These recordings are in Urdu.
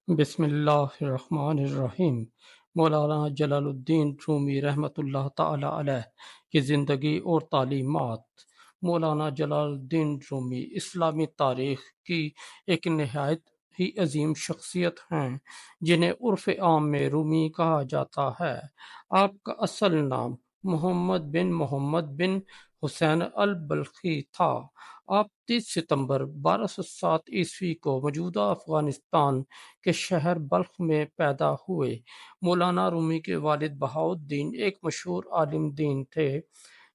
بسم اللہ الرحمن الرحیم۔ مولانا جلال الدین رومی رحمۃ اللہ تعالی علیہ کی زندگی اور تعلیمات۔ مولانا جلال الدین رومی اسلامی تاریخ کی ایک نہایت ہی عظیم شخصیت ہیں جنہیں عرف عام میں رومی کہا جاتا ہے۔ آپ کا اصل نام محمد بن حسین البلخی تھا۔ آپ 30 ستمبر 1207 کو موجودہ افغانستان کے شہر بلخ میں پیدا ہوئے۔ مولانا رومی کے والد بہاؤالدین ایک مشہور عالم دین تھے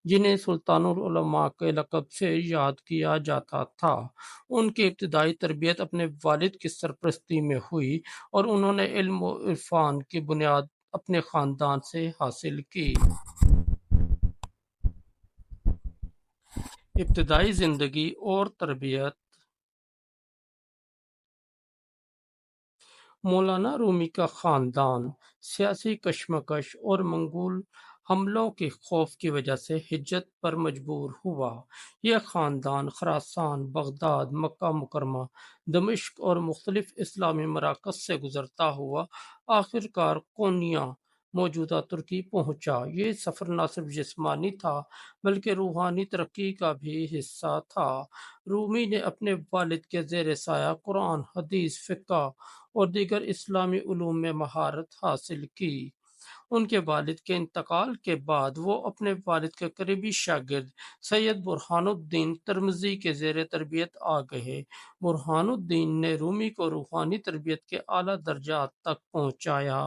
جنہیں سلطان العلماء کے لقب سے یاد کیا جاتا تھا۔ ان کی ابتدائی تربیت اپنے والد کی سرپرستی میں ہوئی اور انہوں نے علم و عرفان کی بنیاد اپنے خاندان سے حاصل کی۔ ابتدائی زندگی اور تربیت۔ مولانا رومی کا خاندان سیاسی کشمکش اور منگول حملوں کے خوف کی وجہ سے ہجرت پر مجبور ہوا۔ یہ خاندان خراسان، بغداد، مکہ مکرمہ، دمشق اور مختلف اسلامی مراکز سے گزرتا ہوا آخرکار کونیا موجودہ ترکی پہنچا۔ یہ سفر نہ صرف جسمانی تھا بلکہ روحانی ترقی کا بھی حصہ تھا۔ رومی نے اپنے والد کے زیر سایہ قرآن، حدیث، فقہ اور دیگر اسلامی علوم میں مہارت حاصل کی۔ ان کے والد کے انتقال کے بعد وہ اپنے والد کے قریبی شاگرد سید برہان الدین ترمذی کے زیر تربیت آ گئے۔ برہان الدین نے رومی کو روحانی تربیت کے اعلیٰ درجات تک پہنچایا۔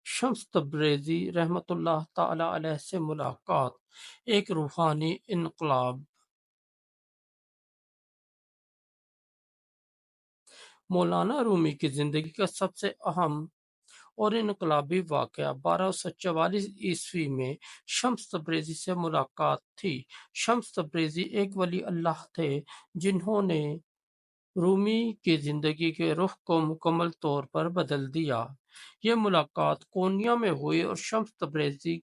شمس تبریزی رحمۃ اللہ تعالی علیہ سے ملاقات ایک روحانی انقلاب۔ مولانا رومی کی زندگی کا سب سے اہم اور انقلابی واقعہ 1244 میں شمس تبریزی سے ملاقات تھی۔ شمس تبریزی ایک ولی اللہ تھے جنہوں نے رومی کی زندگی کے رخ کو مکمل طور پر بدل دیا۔ یہ ملاقات کونیا میں ہوئی اور شمس تبریزی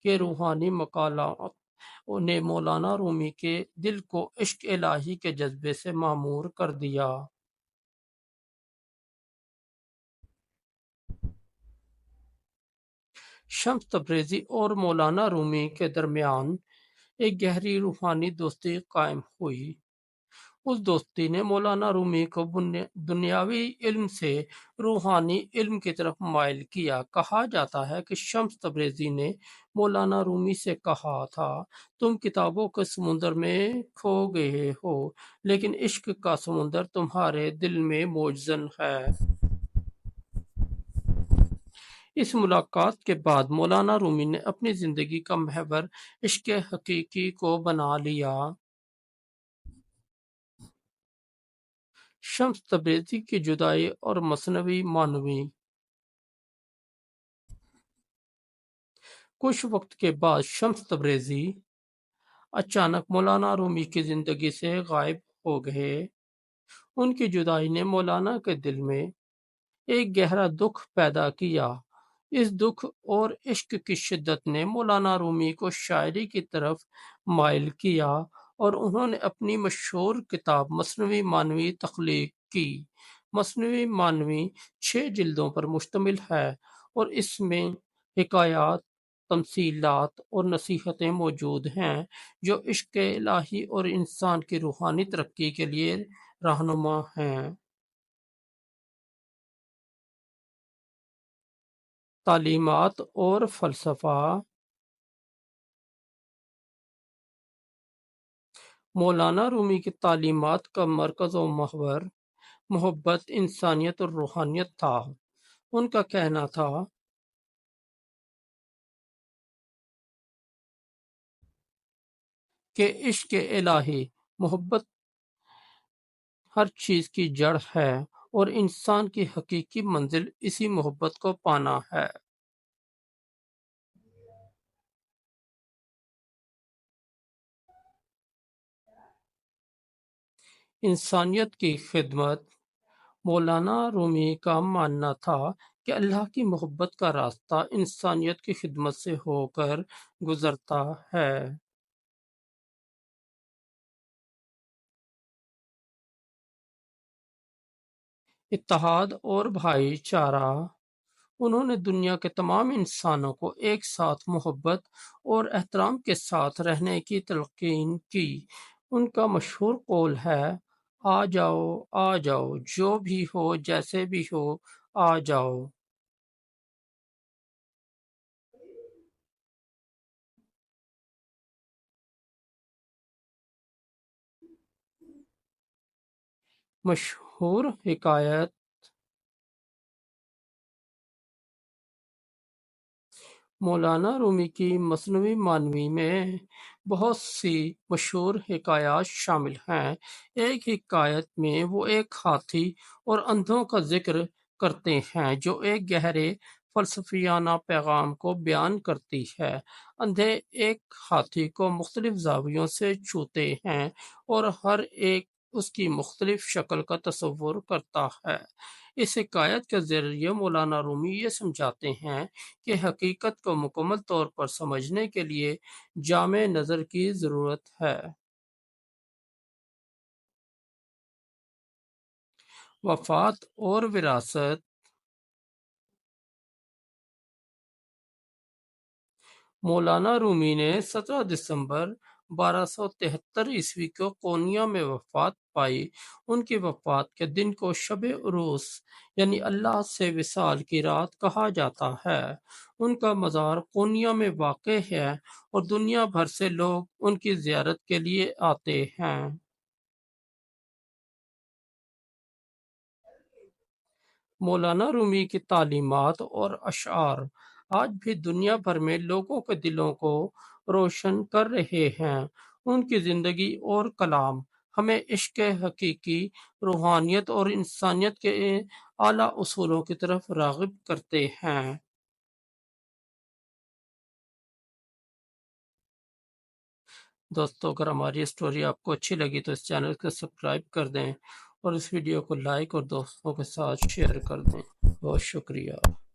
کے روحانی مکالمات نے مولانا رومی کے دل کو عشق الہی کے جذبے سے معمور کر دیا۔ شمس تبریزی اور مولانا رومی کے درمیان ایک گہری روحانی دوستی قائم ہوئی۔ اس دوستی نے مولانا رومی کو دنیاوی علم سے روحانی علم کی طرف مائل کیا۔ کہا جاتا ہے کہ شمس تبریزی نے مولانا رومی سے کہا تھا، تم کتابوں کے سمندر میں کھو گئے ہو لیکن عشق کا سمندر تمہارے دل میں موجزن ہے۔ اس ملاقات کے بعد مولانا رومی نے اپنی زندگی کا محور عشق حقیقی کو بنا لیا۔ شمس تبریزی کی جدائی اور مثنوی معنوی۔ کچھ وقت کے بعد شمس تبریزی اچانک مولانا رومی کی زندگی سے غائب ہو گئے۔ ان کی جدائی نے مولانا کے دل میں ایک گہرا دکھ پیدا کیا۔ اس دکھ اور عشق کی شدت نے مولانا رومی کو شاعری کی طرف مائل کیا اور انہوں نے اپنی مشہور کتاب مثنوی معنوی تخلیق کی۔ مثنوی معنوی 6 جلدوں پر مشتمل ہے اور اس میں حکایات، تمثیلات اور نصیحتیں موجود ہیں جو عشق الہی اور انسان کی روحانی ترقی کے لیے رہنما ہیں۔ تعلیمات اور فلسفہ۔ مولانا رومی کی تعلیمات کا مرکز و محور محبت، انسانیت اور روحانیت تھا۔ ان کا کہنا تھا کہ عشق الہی، محبت ہر چیز کی جڑ ہے اور انسان کی حقیقی منزل اسی محبت کو پانا ہے۔ انسانیت کی خدمت۔ مولانا رومی کا ماننا تھا کہ اللہ کی محبت کا راستہ انسانیت کی خدمت سے ہو کر گزرتا ہے۔ اتحاد اور بھائی چارہ۔ انہوں نے دنیا کے تمام انسانوں کو ایک ساتھ محبت اور احترام کے ساتھ رہنے کی تلقین کی۔ ان کا مشہور قول ہے، آ جاؤ آ جاؤ، جو بھی ہو جیسے بھی ہو، آ جاؤ۔ مشہور حکایت مولانا رومی کی مثنوی معنوی میں بہت سی مشہور حکایات شامل ہیں۔ ایک حکایت میں وہ ایک ہاتھی اور اندھوں کا ذکر کرتے ہیں جو ایک گہرے فلسفیانہ پیغام کو بیان کرتی ہے۔ اندھے ایک ہاتھی کو مختلف زاویوں سے چھوتے ہیں اور ہر ایک اس کی مختلف شکل کا تصور کرتا ہے۔ اس حکایت کے ذریعے مولانا رومی یہ سمجھاتے ہیں کہ حقیقت کو مکمل طور پر سمجھنے کے لیے جامع نظر کی ضرورت ہے۔ وفات اور وراثت۔ مولانا رومی نے 17 دسمبر 1273 کو قونیہ میں وفات پائی۔ ان کی وفات کے دن کو شب عروس یعنی اللہ سے وصال کی رات کہا جاتا ہے۔ ان کا مزار قونیہ میں واقع ہے اور دنیا بھر سے لوگ ان کی زیارت کے لیے آتے ہیں۔ مولانا رومی کی تعلیمات اور اشعار آج بھی دنیا بھر میں لوگوں کے دلوں کو روشن کر رہے ہیں۔ ان کی زندگی اور کلام ہمیں عشق حقیقی، روحانیت اور انسانیت کے اعلیٰ اصولوں کی طرف راغب کرتے ہیں۔ دوستو، اگر ہماری اسٹوری آپ کو اچھی لگی تو اس چینل کو سبسکرائب کر دیں اور اس ویڈیو کو لائک اور دوستوں کے ساتھ شیئر کر دیں۔ بہت شکریہ۔